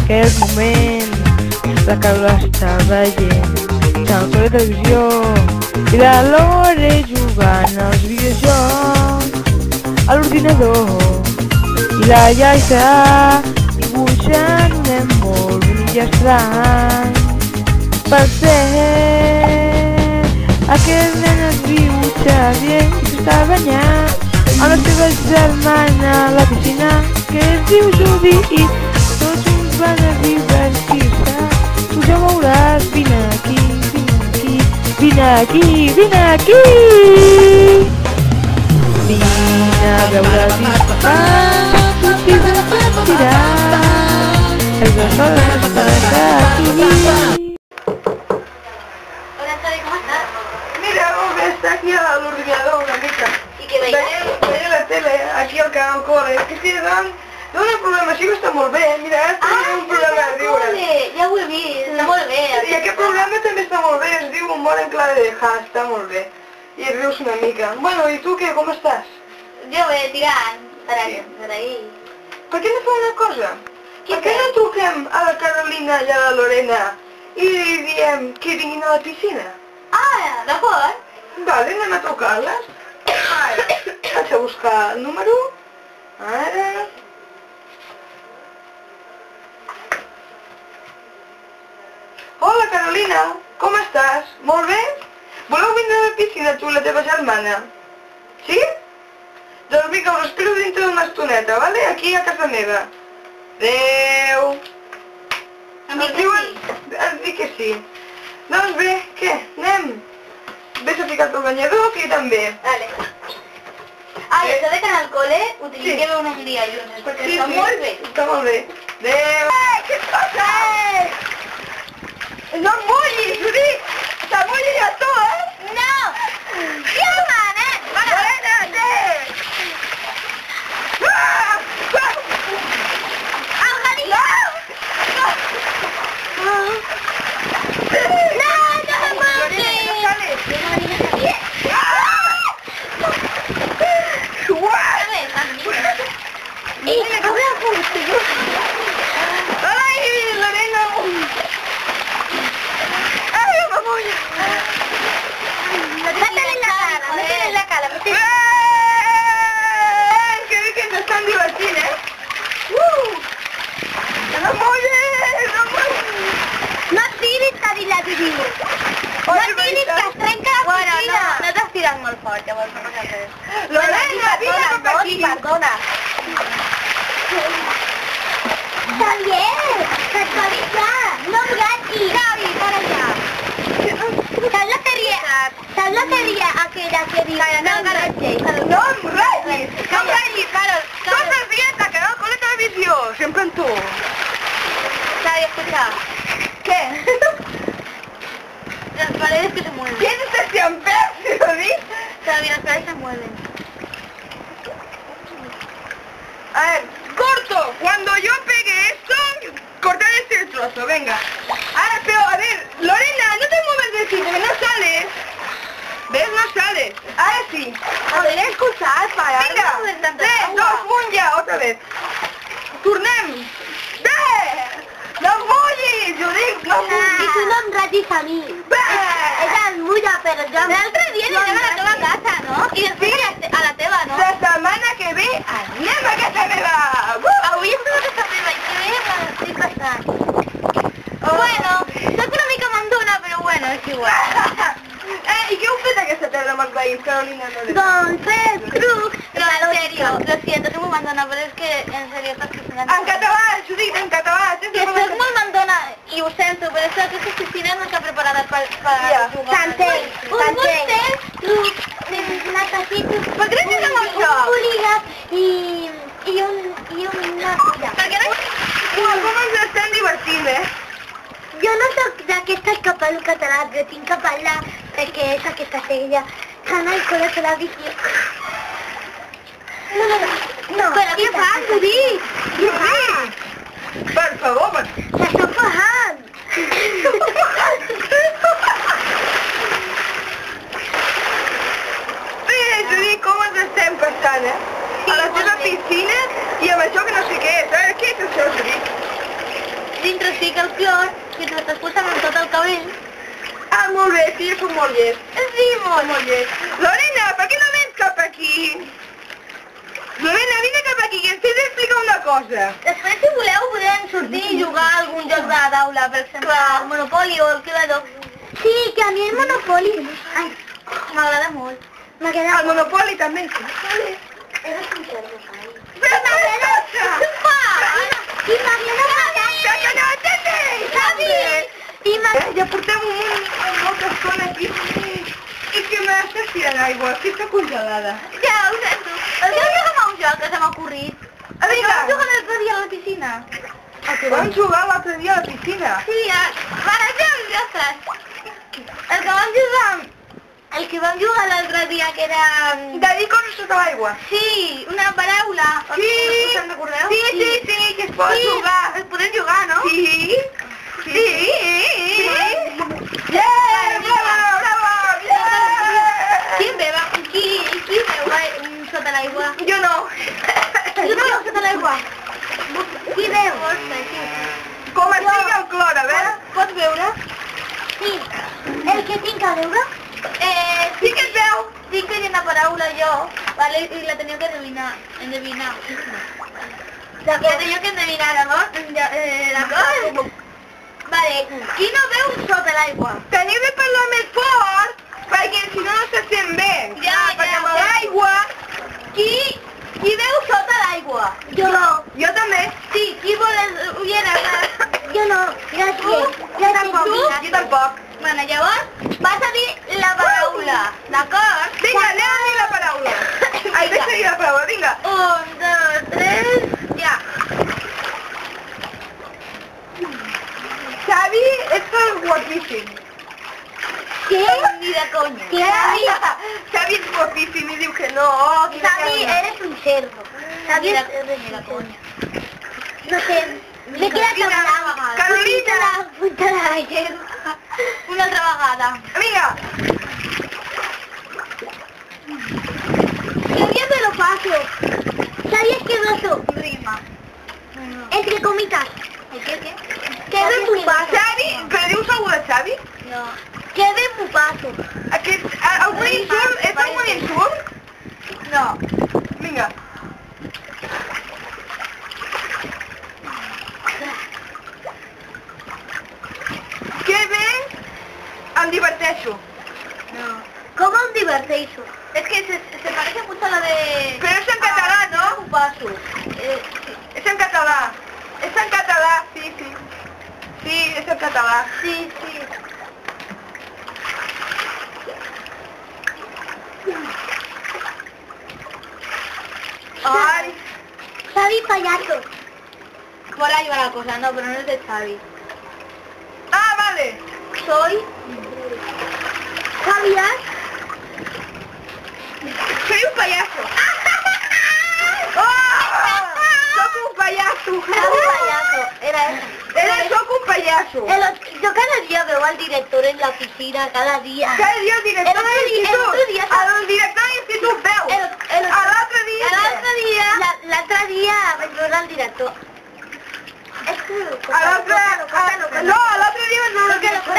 aquell moment la Carola està veient la televisió i la Lore jugant als videojocs a l'ordinador i la Iaisa dibuixant un nen molt bonic i estrany. Per ser aquell nen es dibuixa bien i s'està banyant amb la seva germana a la piscina que es diu Judy i tots junts van a divertir-se. Tu ja veuràs, vine aquí, vine aquí, vine aquí, vine aquí. Vine a veure els infants, tu t'hi divertiràs. Els dos sols estaràs aquí. Hola, Xavi, ¿cómo estás? Mira, hombre, está aquí al ordenador una mica. ¿Y qué veis? Veia la tele, aquí al canal Cole. Que sí, dona programació que està molt bé. Mira, tenim un programa de riure. Ja ho he vist, està molt bé. I aquest programa també està molt bé, es diu Humor en clave de ja, està molt bé. I et rius una mica. Bueno, i tu què, com estàs? Jo bé, tirant, per Sí. ahí. Per què no fem una cosa? Per què no truquem a la Carolina i a la Lorena i li diem que vinguin a la piscina? Ah, d'acord. Vale, anem a trucar-les. Ara, vaig a buscar el número. Ara... Hola, Carolina, com estàs? Molt bé? Voleu vindre a la piscina, tu i la teva germana? Sí? Doncs vinga, us espero dintre d'una estoneta, vale? Aquí a casa meva. Adéu. Em dic que sí. Ens dic que sí. Doncs bé, què? Anem? Ves a ficar-te al banyador, que jo també. Vale. Ah, i això de que en el col·le utilitzem Sí. unos dies junts, perquè Sí, està sí, molt bé. està molt bé. Adéu. Què et passa? No em mullis, ho dic! T'amullis a tu, eh? No! Ja ho man, eh? Lorena, què? Ah! Angelina! No! No, no me puedo Lorena, no sales. Ay, Lorena. Ay, mamá. Métele en la cara, métele. Que bé que ens estan divertint, eh? No molles, no molles. No tiris, que dir la diviu. No tiris, que es trenca la piscina. No t'has tirat molt fort, llavors no passa res. Lorena, vine cap aquí. Perdona. Xavier, que et va avisar. No em gatis. Xavi, para allà. Saps la sèrie aquella que diu no em ratllis? No em ratllis. No em ratllis, Carol. Tots els dies a Canal Cole Televisió. Sempre amb tu. Xavi, escucha. ¿Qué? Las paredes que se mueven. ¿Quién es este amper, si lo dices? Xavi, las paredes se mueven. A ver, corto. Cuando yo pegue esto, cortar este trozo, venga. Ahora, pero, a ver, Lorena, no te mueves de sitio, que no sales. ¿Ves? No sales. Ahora sí. Podré excusar para... Vinga, 3, 2, 1, ja, otra vez. Tornem. Bé! No em mullis, ho dic, no em mullis. I tu no em ratis a mi. Bé! Ella es mulla, però jo... L'altre dia anirem a la teva casa, no? I després a la teva, no? La setmana que ve anem a casa meva. Avui estem a casa meva i que bé m'estic bastant. Bueno, soc una mica mandona, però bueno, és igual. I què heu fet aquesta tarda amb els veïns, Carolina? Doncs fer trucs. No, en serio, lo siento, soy muy mandona, pero es que en serio estás piscinando. En català, t'ho dic, en català. Que soc molt mandona i ho sento, però és que aquestes piscines no estan preparades per jugar. Cancel, Un vostè, trucs, necessito... Per què no fem amb això? Un bolígraf i una fulla. Per què no? Com ens estem divertint, eh? Jo no soc d'aquestes que parlo català, però tinc que parlar perquè és aquesta sèrie. Canal Cole Televisió. No. Però què fas, Judit? Judit! Per favor, S'està pagant. Bé, Judit, com ens estem passant, eh? A la teva piscina i amb això que no sé què és. A veure, què és això, Judit? dintre fica el clor i tu estàs posant en tot el cabell. Ah, molt bé, sí, jo soc molt llest. Sí, molt. Molt llest. Lorena, per què no vens cap aquí? Lorena, vine cap aquí, que ens he d'explicar una cosa. Després, si voleu, podem sortir i jugar a algun joc de taula, per exemple, el Monopoly o el Cluedo. Sí, que a mi el Monopoly... Ai, m'agrada molt. M'agrada El Monopoly també. Eres un cerdo, Kai. Però m'agrada! Que no entendeix! Xavi! Ja portem molta estona aquí i que m'està tirant aigua, que està congelada. Ja, ho sento. Podeu jugar a un joc que se m'ha ocorrit? A veure, Vam jugar l'altre dia a la piscina. vam jugar l'altre dia a la piscina. Sí, barallem, ostres. El que vam jugar l'altre dia, que era... De dir coses sota l'aigua. Sí, una paraula. Sí, Se'n recordeu? sí, que es pot jugar. Es podem jugar, no? Sí. Sí. Bravo! Qui beva? Qui beu sota l'aigua? Jo no. Jo no beu sota l'aigua. Qui beu? Com estigui el clor, a veure. Pots veure? Sí. El que tinc a veure? Sí que et veu. Tinc que dir una paraula jo, vale? I la teniu que endevinar. La teniu que endevinar, d'acord? Vale, qui no veu sota l'aigua? Teniu de parlar més fort, perquè si no no se sent bé. Perquè amb l'aigua... Qui veu sota l'aigua? Jo. Jo també. Sí, qui vol ulleres? Jo no, gràcies. Jo tampoc. Bueno, llavors vas a dir la paraula, d'acord? Vinga, anem a dir la paraula. Ai, deixa dir la paraula, vinga. 1, 2, 3, ja. Xavi, estàs guapíssim. Què? Ni de conya. Què? Xavi és guapíssim i diu que no. Xavi, eres un cerdo. Xavi, eres un conya. No sé, me queda tan brava. Carolina! Punta la gallera. Una altra vegada. Vinga. Sabía que lo paso. ¿Sabías que no eso? Rima. Entre comitas. ¿Qué? Que ve pupazo. Xavi, però dius alguna de Xavi? No. Que ve pupazo. Algun insult? És algun insult? No. Vinga. Que bé em diverteixo. No. ¿Cómo un divertéis? Es que se parece mucho a la de... Però és en català, no? Pupazo. És en català. És en català, sí. Sí, és en català. Sí. Ai. Xavi payaso. Por ahí va la cosa, no, pero no es de Xavi. Ah, vale. Soy... ¿Sabías? Soy un payaso. Oh! Soc un payaso. Era eso. Soc un payaso. Yo cada día veo al director en la oficina, cada día. Cada dia el director de l'institut. el otro día- El director de l'institut veu. L'altre dia. L'altre dia vaig veure el director. L'altre dia vaig veure el director.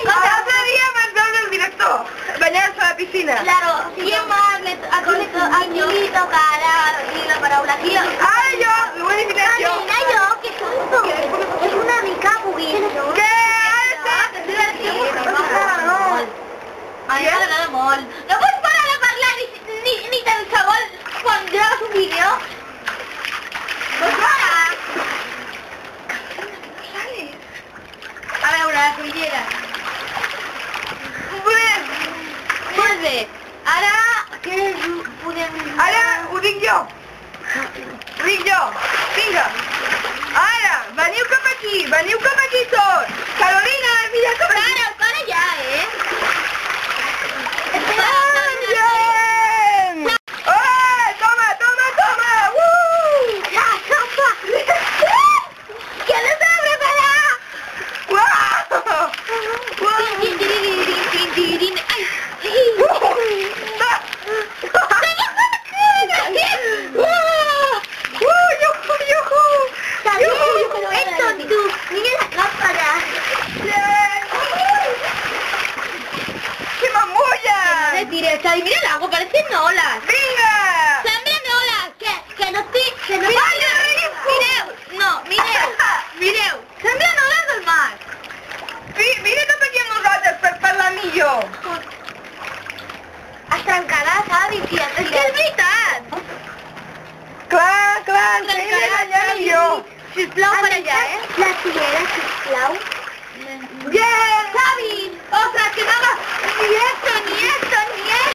L'altre dia vaig veure el director. Banyant-se a la piscina. Claro, ¿quién más a quién le tocará y la paraula? Ara jo, ho he definit jo. Mira yo, qué tonto. Es una rica buguina. Què? A mi m'agrada molt. No pots parar de parlar ni tan segon quan graves un vídeo? Pots parar? A veure, les ulleres. Molt bé. Ara, què podem... Ara ho dic jo. Vinga. Ara, veniu cap aquí tots. Carolina, mira cap aquí. Para ja, Bien! ¡Oh! ¡Toma! ¡La sopa! ¿Quién lo sabe preparar? ¡Wow! Esto tú, niña oles. Vinga! Semblen oles, que no estic... Que no mireu, mireu, semblen oles del mar. Vine cap aquí amb nosaltres per parlar millor. Es trencaràs, Avi, si et tires. És que és veritat. Clar, ensenya'm allà millor. Sisplau, per allà, La tirera, sisplau. Yeah! Xavi! Ostres, que no hagas... Ni esto,